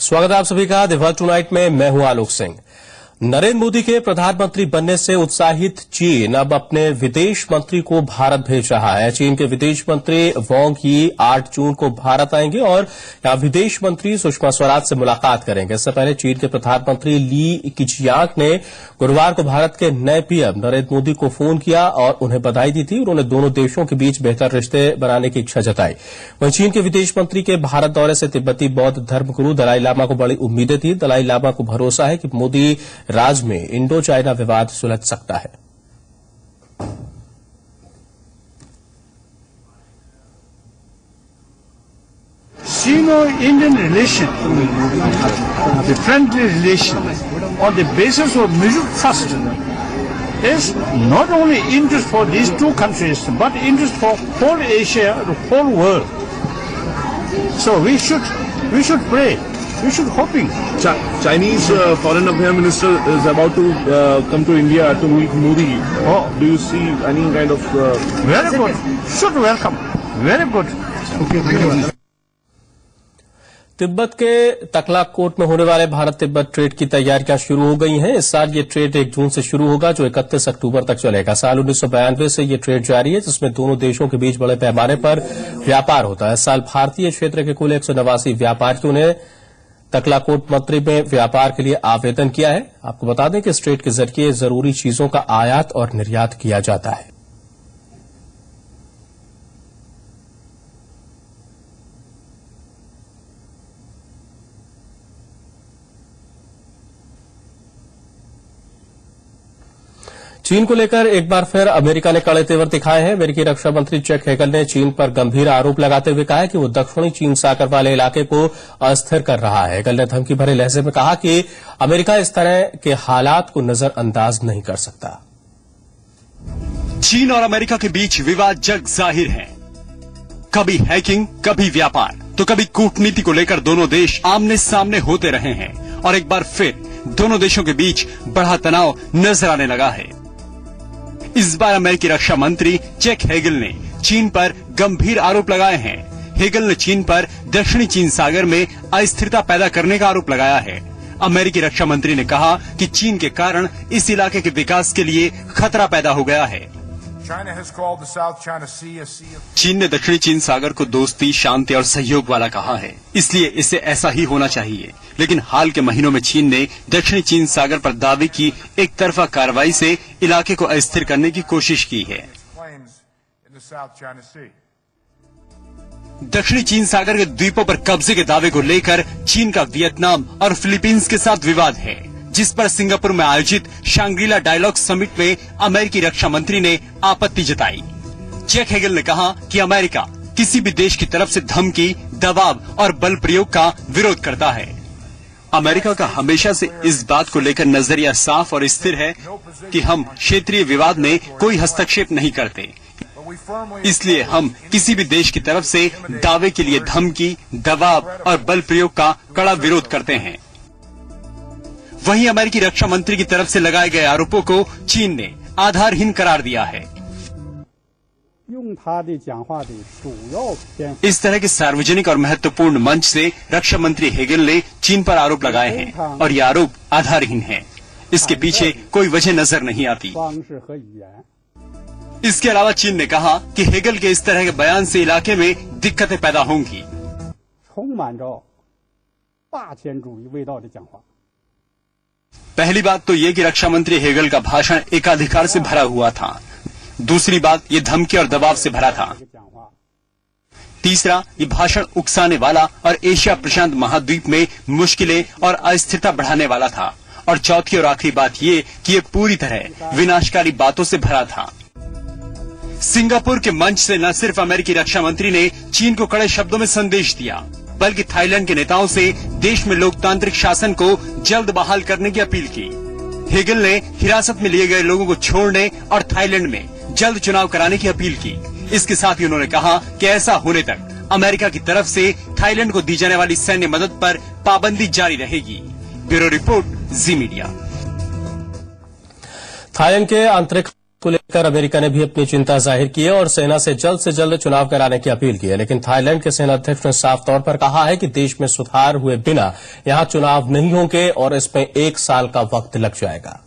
स्वागत है आप सभी का दिवस टुनाइट में। मैं हूं आलोक सिंह। नरेंद्र मोदी के प्रधानमंत्री बनने से उत्साहित चीन अब अपने विदेश मंत्री को भारत भेज रहा है। चीन के विदेश मंत्री वांग यी 8 जून को भारत आएंगे और यहां विदेश मंत्री सुषमा स्वराज से मुलाकात करेंगे। इससे पहले चीन के प्रधानमंत्री ली किचियांग ने गुरुवार को भारत के नए पीएम नरेंद्र मोदी को फोन किया और उन्हें बधाई दी थी। उन्होंने दोनों देशों के बीच बेहतर रिश्ते बनाने की इच्छा जताई। वहीं चीन के विदेश मंत्री के भारत दौरे से तिब्बती बौद्ध धर्मगुरु दलाई लामा को बड़ी उम्मीदें थी। दलाई लामा को भरोसा है कि मोदी राज में इंडो चाइना विवाद सुलझ सकता है। Sino-Indian relation, the friendly relation, on the basis of mutual trust, is not only interest for these two countries, but interest for whole Asia, the whole world. So we should pray. We should hoping. Chinese foreign affairs minister is about to come to India to meet Modi. Oh, do you see any kind of? Very good. Should welcome. Very good. Okay, thank you. Tibet के तकलाकोट में होने वाले Bharat Tibet trade की तैयारियां शुरू हो गई हैं। इस साल ये ट्रेड 1 जून से शुरू होगा जो 31 अक्टूबर तक चलेगा। साल 1992 से ये ट्रेड जारी है जिसमें दोनों देशों के बीच बड़े पैमाने पर व्यापार होता है। इस साल भारतीय क्षेत्र के कुल 189 व्यापारियों ने तकलाकोट मंत्री में व्यापार के लिए आवेदन किया है। आपको बता दें कि इस ट्रेड के जरिए जरूरी चीजों का आयात और निर्यात किया जाता है। चीन को लेकर एक बार फिर अमेरिका ने कड़े तेवर दिखाए हैं। अमेरिकी रक्षा मंत्री चैक हेगल ने चीन पर गंभीर आरोप लगाते हुए कहा है कि वो दक्षिणी चीन सागर वाले इलाके को अस्थिर कर रहा है। हेगल ने धमकी भरे लहजे में कहा कि अमेरिका इस तरह के हालात को नजरअंदाज नहीं कर सकता। चीन और अमेरिका के बीच विवाद जग जाहिर है। कभी हैकिंग, कभी व्यापार, तो कभी कूटनीति को लेकर दोनों देश आमने सामने होते रहे हैं और एक बार फिर दोनों देशों के बीच बढ़ा तनाव नजर आने लगा है। इस बार अमेरिकी रक्षा मंत्री चैक हेगल ने चीन पर गंभीर आरोप लगाए हैं। हेगल ने चीन पर दक्षिणी चीन सागर में अस्थिरता पैदा करने का आरोप लगाया है। अमेरिकी रक्षा मंत्री ने कहा कि चीन के कारण इस इलाके के विकास के लिए खतरा पैदा हो गया है। चीन ने दक्षिणी चीन सागर को दोस्ती, शांति और सहयोग वाला कहा है, इसलिए इसे ऐसा ही होना चाहिए। लेकिन हाल के महीनों में चीन ने दक्षिणी चीन सागर पर दावे की एक तरफा कार्रवाई से इलाके को अस्थिर करने की कोशिश की है। दक्षिणी चीन सागर के द्वीपों पर कब्जे के दावे को लेकर चीन का वियतनाम और फिलीपींस के साथ विवाद है, जिस पर सिंगापुर में आयोजित शांग्रीला डायलॉग समिट में अमेरिकी रक्षा मंत्री ने आपत्ति जताई। चैक हेगल ने कहा कि अमेरिका किसी भी देश की तरफ से धमकी, दबाव और बल प्रयोग का विरोध करता है। अमेरिका का हमेशा से इस बात को लेकर नजरिया साफ और स्थिर है कि हम क्षेत्रीय विवाद में कोई हस्तक्षेप नहीं करते, इसलिए हम किसी भी देश की तरफ से दावे के लिए धमकी, दबाव और बल प्रयोग का कड़ा विरोध करते हैं। वहीं अमेरिकी रक्षा मंत्री की तरफ से लगाए गए आरोपों को चीन ने आधारहीन करार दिया है। इस तरह के सार्वजनिक और महत्वपूर्ण मंच से रक्षा मंत्री हेगल ने चीन पर आरोप लगाए हैं और ये आरोप आधारहीन है। इसके पीछे कोई वजह नजर नहीं आती। इसके अलावा चीन ने कहा कि हेगल के इस तरह के बयान से इलाके में दिक्कतें पैदा होंगी। पहली बात तो ये कि रक्षा मंत्री हेगल का भाषण एकाधिकार से भरा हुआ था। दूसरी बात, ये धमकी और दबाव से भरा था। तीसरा, ये भाषण उकसाने वाला और एशिया प्रशांत महाद्वीप में मुश्किलें और अस्थिरता बढ़ाने वाला था। और चौथी और आखिरी बात ये कि ये पूरी तरह विनाशकारी बातों से भरा था। सिंगापुर के मंच से न सिर्फ अमेरिकी रक्षा मंत्री ने चीन को कड़े शब्दों में संदेश दिया, बल्कि थाईलैंड के नेताओं से देश में लोकतांत्रिक शासन को जल्द बहाल करने की अपील की। हेगल ने हिरासत में लिए गए लोगों को छोड़ने और थाईलैंड में जल्द चुनाव कराने की अपील की। इसके साथ ही उन्होंने कहा कि ऐसा होने तक अमेरिका की तरफ से थाईलैंड को दी जाने वाली सैन्य मदद पर पाबंदी जारी रहेगी। ब्यूरो रिपोर्ट, जी मीडिया। थाईलैंड के अंतरिक्ष को लेकर अमेरिका ने भी अपनी चिंता जाहिर की है और सेना से जल्द चुनाव कराने की अपील की है, लेकिन थाईलैंड के सेना अध्यक्ष ने साफ तौर पर कहा है कि देश में सुधार हुए बिना यहां चुनाव नहीं होंगे और इसमें 1 साल का वक्त लग जाएगा।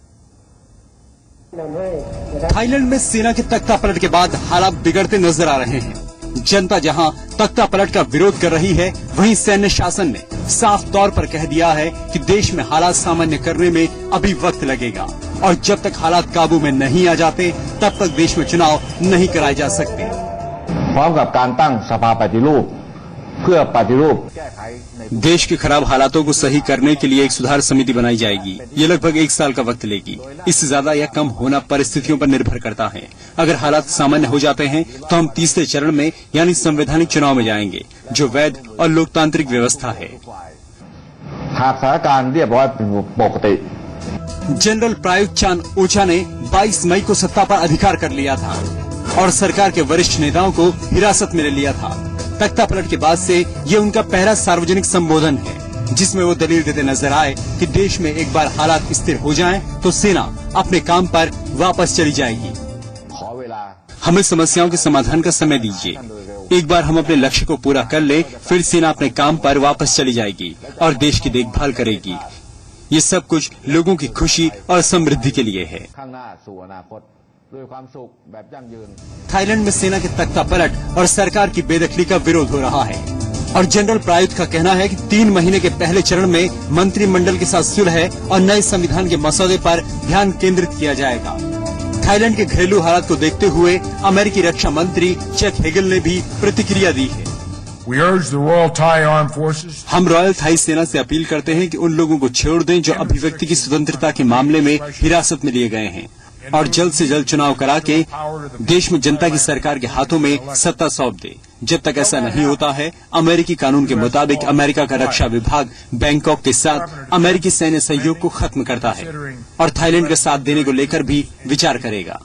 थाईलैंड में सेना के तख्ता पलट के बाद हालात बिगड़ते नजर आ रहे हैं। जनता जहां तख्ता पलट का विरोध कर रही है, वहीं सैन्य शासन ने साफ तौर पर कह दिया है कि देश में हालात सामान्य करने में अभी वक्त लगेगा और जब तक हालात काबू में नहीं आ जाते तब तक देश में चुनाव नहीं कराए जा सकते। พร้อมกับการตั้งสภาปฏิรูปเพื่อปฏิรูป देश के खराब हालातों को सही करने के लिए एक सुधार समिति बनाई जाएगी। ये लगभग 1 साल का वक्त लेगी। इससे ज्यादा या कम होना परिस्थितियों पर निर्भर करता है। अगर हालात सामान्य हो जाते हैं तो हम तीसरे चरण में यानी संवैधानिक चुनाव में जाएंगे, जो वैध और लोकतांत्रिक व्यवस्था है। หากสถานการณ์เรียบร้อยเป็นปกติ जनरल प्रायुक्त चान ओचा ने 22 मई को सत्ता पर अधिकार कर लिया था और सरकार के वरिष्ठ नेताओं को हिरासत में ले लिया था। तख्ता पलट के बाद से ये उनका पहला सार्वजनिक संबोधन है, जिसमें वो दलील देते नजर आए कि देश में एक बार हालात स्थिर हो जाएं तो सेना अपने काम पर वापस चली जाएगी। हमें समस्याओं के समाधान का समय दीजिए। एक बार हम अपने लक्ष्य को पूरा कर ले, फिर सेना अपने काम पर वापस चली जाएगी और देश की देखभाल करेगी। ये सब कुछ लोगों की खुशी और समृद्धि के लिए है। थाईलैंड में सेना के तख्ता पलट और सरकार की बेदखली का विरोध हो रहा है और जनरल प्रायुक्त का कहना है कि 3 महीने के पहले चरण में मंत्रिमंडल के साथ सुलह और नए संविधान के मसौदे पर ध्यान केंद्रित किया जाएगा। थाईलैंड के घरेलू हालात को देखते हुए अमेरिकी रक्षा मंत्री चक हेगल ने भी प्रतिक्रिया दी है। हम रॉयल थाई सेना से अपील करते हैं कि उन लोगों को छोड़ दें जो अभिव्यक्ति की स्वतंत्रता के मामले में हिरासत में लिए गए हैं और जल्द से जल्द चुनाव करा के देश में जनता की सरकार के हाथों में सत्ता सौंप दे। जब तक ऐसा नहीं होता है, अमेरिकी कानून के मुताबिक अमेरिका का रक्षा विभाग बैंकॉक के साथ अमेरिकी सैन्य सहयोग को खत्म करता है और थाईलैंड का साथ देने को लेकर भी विचार करेगा।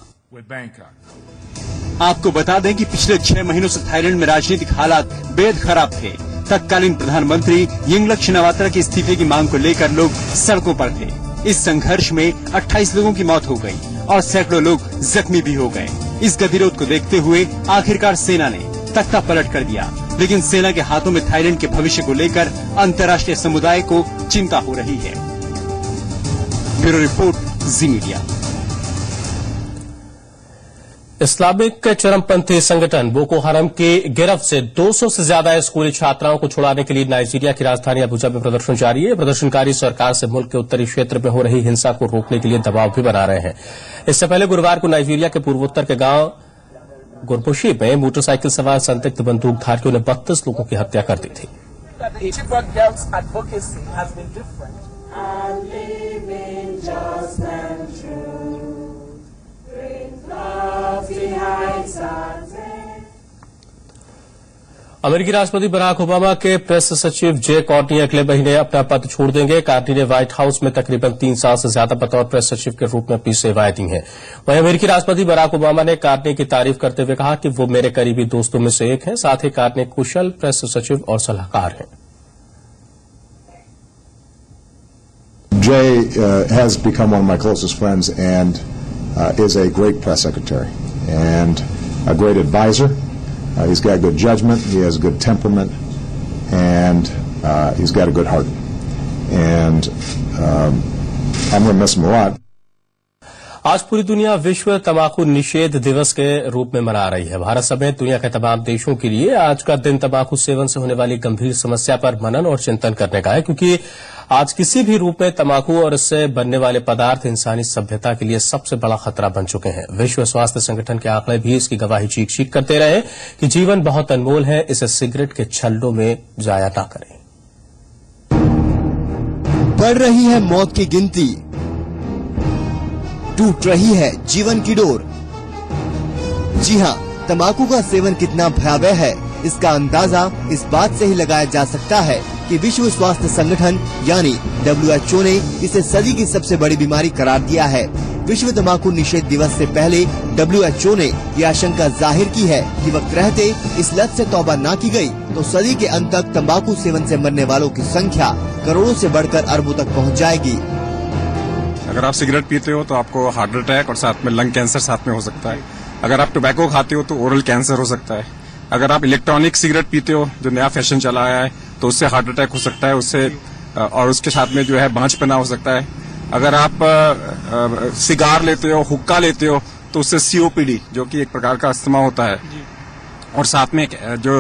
आपको बता दें कि पिछले 6 महीनों से थाईलैंड में राजनीतिक हालात बेहद खराब थे। तत्कालीन प्रधानमंत्री यिंगलक शिनावात्रा के इस्तीफे की मांग को लेकर लोग सड़कों पर थे। इस संघर्ष में 28 लोगों की मौत हो गई और सैकड़ों लोग जख्मी भी हो गए। इस गतिरोध को देखते हुए आखिरकार सेना ने तख्ता पलट कर दिया, लेकिन सेना के हाथों में थाईलैंड के भविष्य को लेकर अंतर्राष्ट्रीय समुदाय को चिंता हो रही है। ब्यूरो रिपोर्ट, जी मीडिया। इस्लामिक चरमपंथी संगठन बोको हराम की गिरफ्त से 200 से ज्यादा स्कूली छात्राओं को छुड़ाने के लिए नाइजीरिया की राजधानी अबुजा में प्रदर्शन जारी है। प्रदर्शनकारी सरकार से मुल्क के उत्तरी क्षेत्र में हो रही हिंसा को रोकने के लिए दबाव भी बना रहे हैं। इससे पहले गुरुवार को नाइजीरिया के पूर्वोत्तर के गांव गुरपुशी में मोटरसाइकिल सवार संदिग्ध बंदूकधारियों ने 32 लोगों की हत्या कर दी थी। अमेरिकी राष्ट्रपति बराक ओबामा के प्रेस सचिव जे कॉर्टनी अगले महीने अपना पद छोड़ देंगे। कॉर्टनी ने व्हाइट हाउस में तकरीबन 3 साल से ज्यादा बतौर प्रेस सचिव के रूप में अपनी सेवाएं दी हैं। वहीं अमेरिकी राष्ट्रपति बराक ओबामा ने कॉर्टनी की तारीफ करते हुए कहा कि वो मेरे करीबी दोस्तों में से एक हैं। साथ ही कॉर्टनी कुशल प्रेस सचिव और सलाहकार हैं। Jay has become one of my closest friends and is a great press secretary and a great advisor. He's got good judgment, he has good temperament, and he's got a good heart. And I'm going to miss him a lot. आज पूरी दुनिया विश्व तंबाकू निषेध दिवस के रूप में मना रही है। भारत समेत दुनिया के तमाम देशों के लिए आज का दिन तंबाकू सेवन से होने वाली गंभीर समस्या पर मनन और चिंतन करने का है, क्योंकि आज किसी भी रूप में तंबाकू और इससे बनने वाले पदार्थ इंसानी सभ्यता के लिए सबसे बड़ा खतरा बन चुके हैं। विश्व स्वास्थ्य संगठन के आंकड़े भी इसकी गवाही चीख चीख करते रहे कि जीवन बहुत अनमोल है, इसे सिगरेट के छल्लों में जाया ना करें। बढ़ रही है मौत की गिनती, टूट रही है जीवन की डोर। जी हां, तंबाकू का सेवन कितना भयावह है, इसका अंदाजा इस बात से ही लगाया जा सकता है कि विश्व स्वास्थ्य संगठन यानी WHO ने इसे सदी की सबसे बड़ी बीमारी करार दिया है। विश्व तंबाकू निषेध दिवस से पहले WHO ने यह आशंका जाहिर की है कि वक्त रहते इस लत से तौबा न की गई तो सदी के अंत तक तंबाकू सेवन से मरने वालों की संख्या करोड़ों से बढ़कर अरबों तक पहुंच जाएगी। अगर आप सिगरेट पीते हो तो आपको हार्ट अटैक और साथ में लंग कैंसर साथ में हो सकता है। अगर आप टोबैको खाते हो तो ओरल कैंसर हो सकता है। अगर आप इलेक्ट्रॉनिक सिगरेट पीते हो, जो नया फैशन चला आया है, तो उससे हार्ट अटैक हो सकता है, उससे और उसके साथ में जो है बांझपना हो सकता है। अगर आप सिगार लेते हो, हुक्का लेते हो, तो उससे सीओपीडी, जो कि एक प्रकार का अस्थमा होता है, और साथ में जो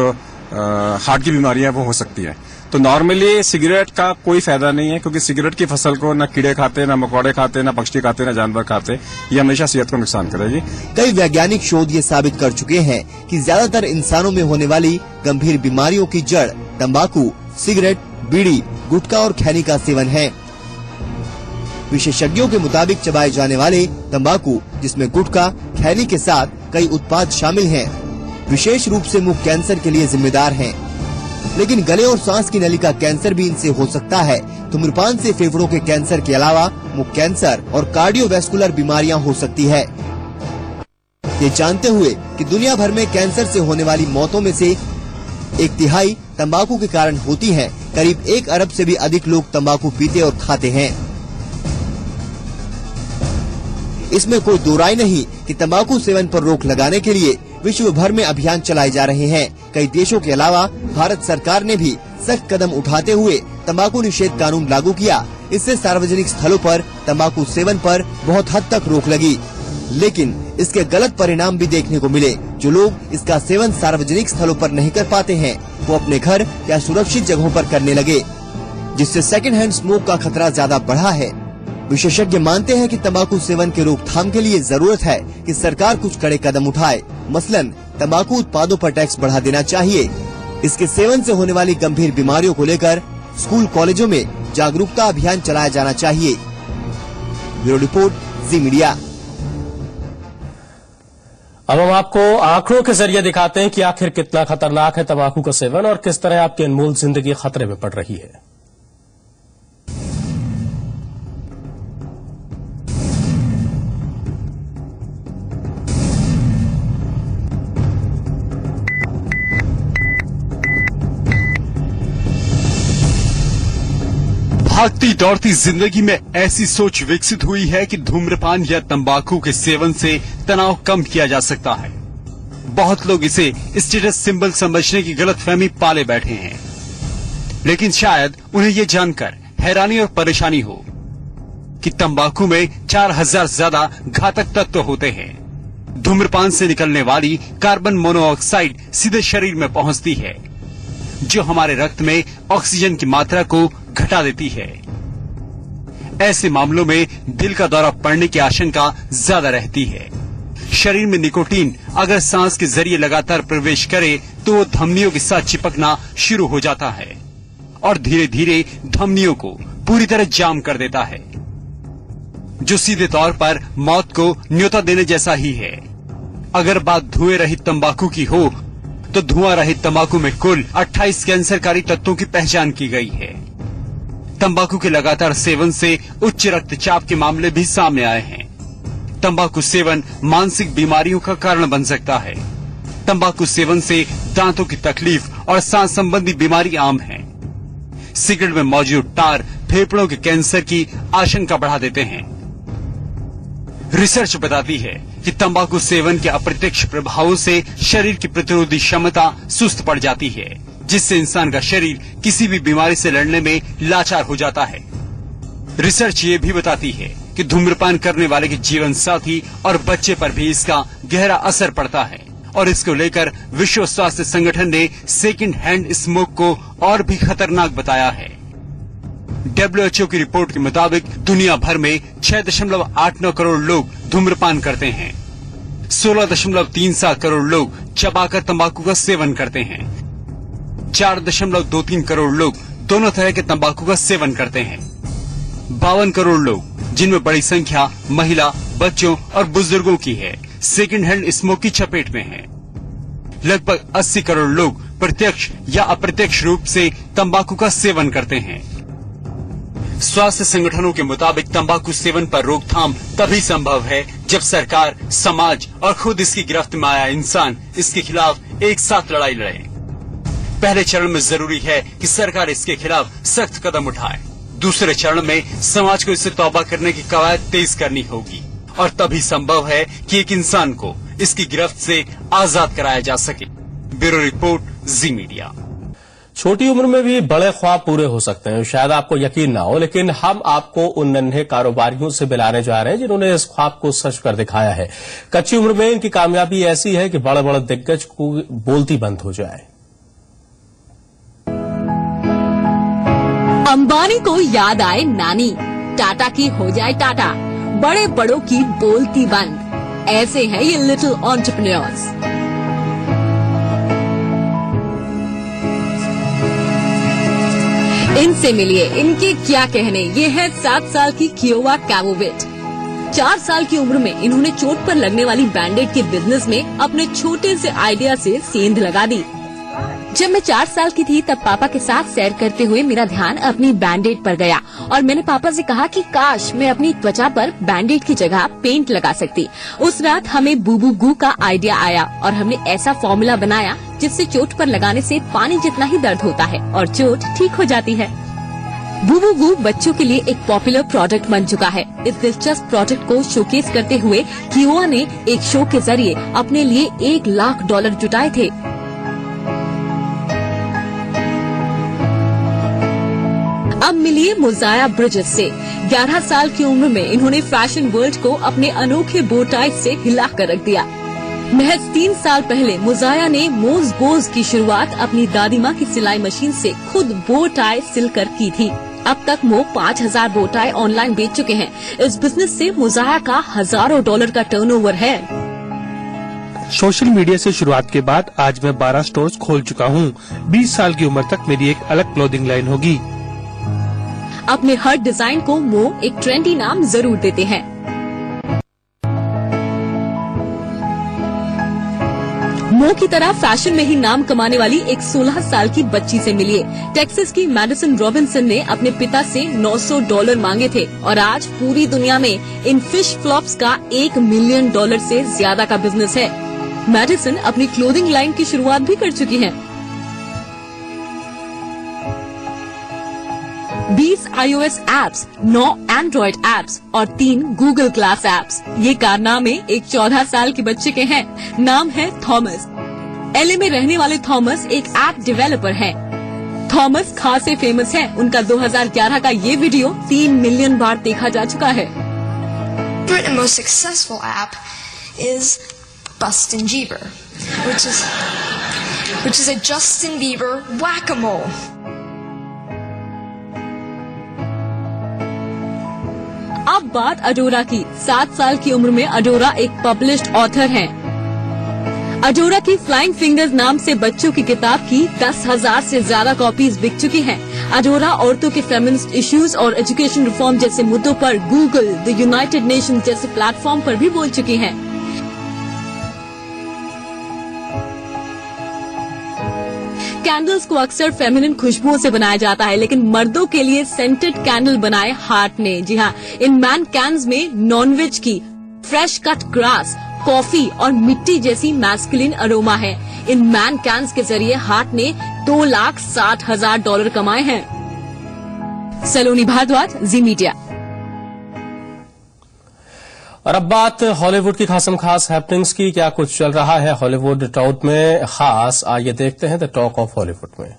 हार्ट की बीमारी है वो हो सकती है। तो नॉर्मली सिगरेट का कोई फायदा नहीं है, क्योंकि सिगरेट की फसल को न कीड़े खाते, न मकोड़े खाते, न पक्षी खाते, न जानवर खाते। ये हमेशा सेहत को नुकसान करेगी। कई वैज्ञानिक शोध ये साबित कर चुके हैं कि ज्यादातर इंसानों में होने वाली गंभीर बीमारियों की जड़ तंबाकू, सिगरेट, बीड़ी, गुटखा और खैनी का सेवन है। विशेषज्ञों के मुताबिक चबाए जाने वाले तंबाकू, जिसमें गुटखा, खैनी के साथ कई उत्पाद शामिल हैं, विशेष रूप से मुख कैंसर के लिए जिम्मेदार हैं। लेकिन गले और सांस की नली का कैंसर भी इनसे हो सकता है। धूम्रपान से फेफड़ों के कैंसर के अलावा मुख कैंसर और कार्डियोवैस्कुलर बीमारियां हो सकती है। ये जानते हुए कि दुनिया भर में कैंसर से होने वाली मौतों में से 1/3 तंबाकू के कारण होती है। करीब 1 अरब से भी अधिक लोग तंबाकू पीते और खाते हैं। इसमें कोई दो राय नहीं कि तंबाकू सेवन पर रोक लगाने के लिए विश्व भर में अभियान चलाए जा रहे हैं। कई देशों के अलावा भारत सरकार ने भी सख्त कदम उठाते हुए तंबाकू निषेध कानून लागू किया। इससे सार्वजनिक स्थलों पर तंबाकू सेवन पर बहुत हद तक रोक लगी। लेकिन इसके गलत परिणाम भी देखने को मिले। जो लोग इसका सेवन सार्वजनिक स्थलों पर नहीं कर पाते हैं, वो अपने घर या सुरक्षित जगहों पर करने लगे, जिससे सेकेंड हैंड स्मोक का खतरा ज्यादा बढ़ा है। विशेषज्ञ मानते हैं कि तंबाकू सेवन के रोकथाम के लिए जरूरत है कि सरकार कुछ कड़े कदम उठाए। मसलन तंबाकू उत्पादों पर टैक्स बढ़ा देना चाहिए। इसके सेवन से होने वाली गंभीर बीमारियों को लेकर स्कूल कॉलेजों में जागरूकता अभियान चलाया जाना चाहिए। ब्यूरो रिपोर्ट, जी मीडिया। अब हम आपको आंकड़ों के जरिए दिखाते हैं कि आखिर कितना खतरनाक है तंबाकू का सेवन और किस तरह आपकी अनमोल जिंदगी खतरे में पड़ रही है। भागती दौड़ती जिंदगी में ऐसी सोच विकसित हुई है कि धूम्रपान या तंबाकू के सेवन से तनाव कम किया जा सकता है। बहुत लोग इसे स्टेटस सिंबल समझने की गलतफहमी पाले बैठे हैं, लेकिन शायद उन्हें ये जानकर हैरानी और परेशानी हो कि तंबाकू में 4000 ज्यादा घातक तत्व होते हैं। धूम्रपान से निकलने वाली कार्बन मोनोऑक्साइड सीधे शरीर में पहुंचती है, जो हमारे रक्त में ऑक्सीजन की मात्रा को घटा देती है। ऐसे मामलों में दिल का दौरा पड़ने की आशंका ज्यादा रहती है। शरीर में निकोटीन अगर सांस के जरिए लगातार प्रवेश करे तो वो धमनियों के साथ चिपकना शुरू हो जाता है और धीरे धीरे धमनियों को पूरी तरह जाम कर देता है, जो सीधे तौर पर मौत को न्योता देने जैसा ही है। अगर बात धुएं रहित तंबाकू की हो तो धुआं रहित तंबाकू में कुल 28 कैंसरकारी तत्वों की पहचान की गई है। तंबाकू के लगातार सेवन से उच्च रक्तचाप के मामले भी सामने आए हैं। तंबाकू सेवन मानसिक बीमारियों का कारण बन सकता है। तंबाकू सेवन से दांतों की तकलीफ और सांस संबंधी बीमारी आम है। सिगरेट में मौजूद टार फेफड़ों के कैंसर की आशंका बढ़ा देते हैं। रिसर्च बताती है कि तंबाकू सेवन के अप्रत्यक्ष प्रभावों से शरीर की प्रतिरोधी क्षमता सुस्त पड़ जाती है, जिससे इंसान का शरीर किसी भी बीमारी से लड़ने में लाचार हो जाता है। रिसर्च ये भी बताती है कि धूम्रपान करने वाले के जीवन साथी और बच्चे पर भी इसका गहरा असर पड़ता है और इसको लेकर विश्व स्वास्थ्य संगठन ने सेकेंड हैंड स्मोक को और भी खतरनाक बताया है। WHO की रिपोर्ट के मुताबिक दुनिया भर में 6.89 करोड़ लोग धूम्रपान करते हैं। 16.37 करोड़ लोग चबाकर तंबाकू का सेवन करते हैं। 4.23 करोड़ लोग दोनों तरह के तंबाकू का सेवन करते हैं। 52 करोड़ लोग, जिनमें बड़ी संख्या महिला, बच्चों और बुजुर्गों की है, सेकेंड हैंड स्मोक की चपेट में हैं। लगभग 80 करोड़ लोग प्रत्यक्ष या अप्रत्यक्ष रूप से तंबाकू का सेवन करते हैं। स्वास्थ्य संगठनों के मुताबिक तंबाकू सेवन पर रोकथाम तभी संभव है जब सरकार, समाज और खुद इसकी गिरफ्त में आया इंसान इसके खिलाफ एक साथ लड़ाई लड़े। पहले चरण में जरूरी है कि सरकार इसके खिलाफ सख्त कदम उठाए। दूसरे चरण में समाज को इससे तौबा करने की कवायद तेज करनी होगी और तभी संभव है कि एक इंसान को इसकी गिरफ्त से आजाद कराया जा सके। ब्यूरो रिपोर्ट, जी मीडिया। छोटी उम्र में भी बड़े ख्वाब पूरे हो सकते हैं, शायद आपको यकीन ना हो, लेकिन हम आपको उन नन्हे कारोबारियों से मिलाने जा रहे हैं जिन्होंने इस ख्वाब को सच कर दिखाया है। कच्ची उम्र में इनकी कामयाबी ऐसी है कि बड़े बड़े दिग्गज को बोलती बंद हो जाए। अंबानी को याद आए नानी, टाटा की हो जाए टाटा, बड़े बड़ों की बोलती बंद। ऐसे हैं ये लिटिल एंटरप्रेन्योर्स। इनसे मिलिए, इनके क्या कहने। ये है 7 साल की कियोवा कैवोविट। 4 साल की उम्र में इन्होंने चोट पर लगने वाली बैंडेड के बिजनेस में अपने छोटे से आइडिया से सेंध लगा दी। जब मैं 4 साल की थी तब पापा के साथ सैर करते हुए मेरा ध्यान अपनी बैंडेड पर गया और मैंने पापा से कहा कि काश मैं अपनी त्वचा पर बैंडेड की जगह पेंट लगा सकती। उस रात हमें बूबू गू का आइडिया आया और हमने ऐसा फॉर्मूला बनाया जिससे चोट पर लगाने से पानी जितना ही दर्द होता है और चोट ठीक हो जाती है। बूबू गू बच्चों के लिए एक पॉपुलर प्रोडक्ट बन चुका है। इस दिलचस्प प्रोडक्ट को शोकेस करते हुए कियोवा ने एक शो के जरिए अपने लिए $1 लाख जुटाए थे। अब मिलिए मोजाया ब्रिजेस से। 11 साल की उम्र में इन्होंने फैशन वर्ल्ड को अपने अनोखे बो टाई से हिला कर रख दिया। महज 3 साल पहले मोजाया ने मोज बोज की शुरुआत अपनी दादी माँ की सिलाई मशीन से खुद बो टाई सिलकर की थी। अब तक वो 5000 बो टाई ऑनलाइन बेच चुके हैं। इस बिजनेस से मोजाया का हजारों डॉलर का टर्नओवर है। सोशल मीडिया से शुरुआत के बाद आज मैं 12 स्टोर्स खोल चुका हूँ। 20 साल की उम्र तक मेरी एक अलग क्लोथिंग लाइन होगी। अपने हर डिजाइन को वो एक ट्रेंडी नाम जरूर देते हैं। मो की तरह फैशन में ही नाम कमाने वाली एक 16 साल की बच्ची से मिलिए। टेक्सास की मैडिसन रॉबिन्सन ने अपने पिता से $900 मांगे थे और आज पूरी दुनिया में इन फिश फ्लॉप्स का $1 मिलियन से ज्यादा का बिजनेस है। मैडिसन अपनी क्लोथिंग लाइन की शुरुआत भी कर चुकी हैं। 20 iOS एप्स, 9 एंड्रॉइड एप्स और 3 गूगल ग्लास एप्स। ये कारनामे एक 14 साल के बच्चे के हैं। नाम है थॉमस। LA में रहने वाले थॉमस एक ऐप डेवलपर हैं। थॉमस खासे फेमस हैं। उनका 2011 का ये वीडियो 3 मिलियन बार देखा जा चुका है। The most successful app is Bustin' Jeeber, which is a Justin Bieber whack-a-mole. अब बात अडोरा की। 7 साल की उम्र में अडोरा एक पब्लिश्ड ऑथर हैं। अडोरा की फ्लाइंग फिंगर्स नाम से बच्चों की किताब की 10,000 से ज्यादा कॉपीज बिक चुकी हैं। अडोरा औरतों के फेमिनिस्ट इश्यूज और एजुकेशन रिफॉर्म जैसे मुद्दों पर गूगल, द यूनाइटेड नेशंस जैसे प्लेटफॉर्म पर भी बोल चुकी हैं। कैंडल्स को अक्सर फेमिनिन खुशबुओं से बनाया जाता है, लेकिन मर्दों के लिए सेंटेड कैंडल बनाए हार्ट ने। जी हाँ, इन मैन कैंस में नॉनवेज की, फ्रेश कट ग्रास, कॉफी और मिट्टी जैसी मैस्कुलिन अरोमा है। इन मैन कैंस के जरिए हार्ट ने $2,60,000 कमाए हैं। सलोनी भारद्वाज, जी मीडिया। और अब बात हॉलीवुड की खासम खास हैपनिंग्स की। क्या कुछ चल रहा है हॉलीवुड टाउट में खास, आइए देखते हैं द टॉक ऑफ हॉलीवुड में।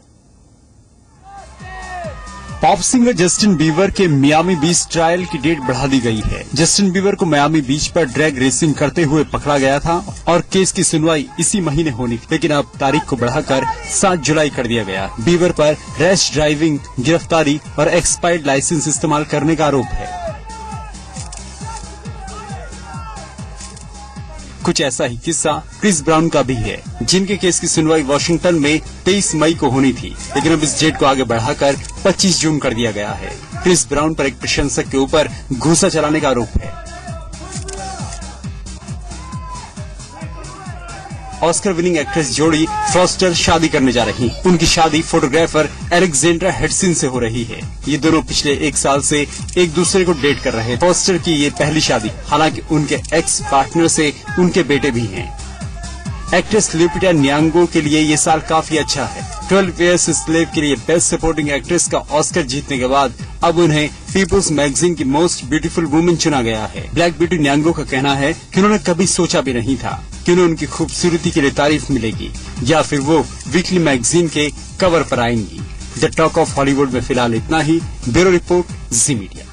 पॉप सिंगर जस्टिन बीबर के मियामी बीच ट्रायल की डेट बढ़ा दी गई है। जस्टिन बीबर को मियामी बीच पर ड्रैग रेसिंग करते हुए पकड़ा गया था और केस की सुनवाई इसी महीने होनी थी, लेकिन अब तारीख को बढ़ाकर 7 जुलाई कर दिया गया। बीबर पर रैश ड्राइविंग, गिरफ्तारी और एक्सपायर्ड लाइसेंस इस्तेमाल करने का आरोप है। कुछ ऐसा ही किस्सा क्रिस ब्राउन का भी है, जिनके केस की सुनवाई वॉशिंगटन में 23 मई को होनी थी, लेकिन अब इस डेट को आगे बढ़ाकर 25 जून कर दिया गया है। क्रिस ब्राउन पर एक प्रशंसक के ऊपर घूसा चलाने का आरोप है। ऑस्कर विनिंग एक्ट्रेस जोड़ी फॉस्टर शादी करने जा रही हैं। उनकी शादी फोटोग्राफर एलेक्जेंड्रा हेडसन से हो रही है। ये दोनों पिछले 1 साल से एक दूसरे को डेट कर रहे हैं। फॉस्टर की ये पहली शादी, हालांकि उनके एक्स पार्टनर से उनके बेटे भी हैं। एक्ट्रेस लुपिटा न्यांगो के लिए ये साल काफी अच्छा है। 12 Years a Slave के लिए बेस्ट सपोर्टिंग एक्ट्रेस का ऑस्कर जीतने के बाद अब उन्हें पीपल्स मैगजीन की मोस्ट ब्यूटीफुल वुमेन चुना गया है। ब्लैक ब्यूटी न्यांगो का कहना है कि उन्होंने कभी सोचा भी नहीं था कि उन्हें उनकी खूबसूरती के लिए तारीफ मिलेगी या फिर वो वीकली मैगजीन के कवर पर आएंगी। द टॉक ऑफ हॉलीवुड में फिलहाल इतना ही। ब्यूरो रिपोर्ट, जी मीडिया।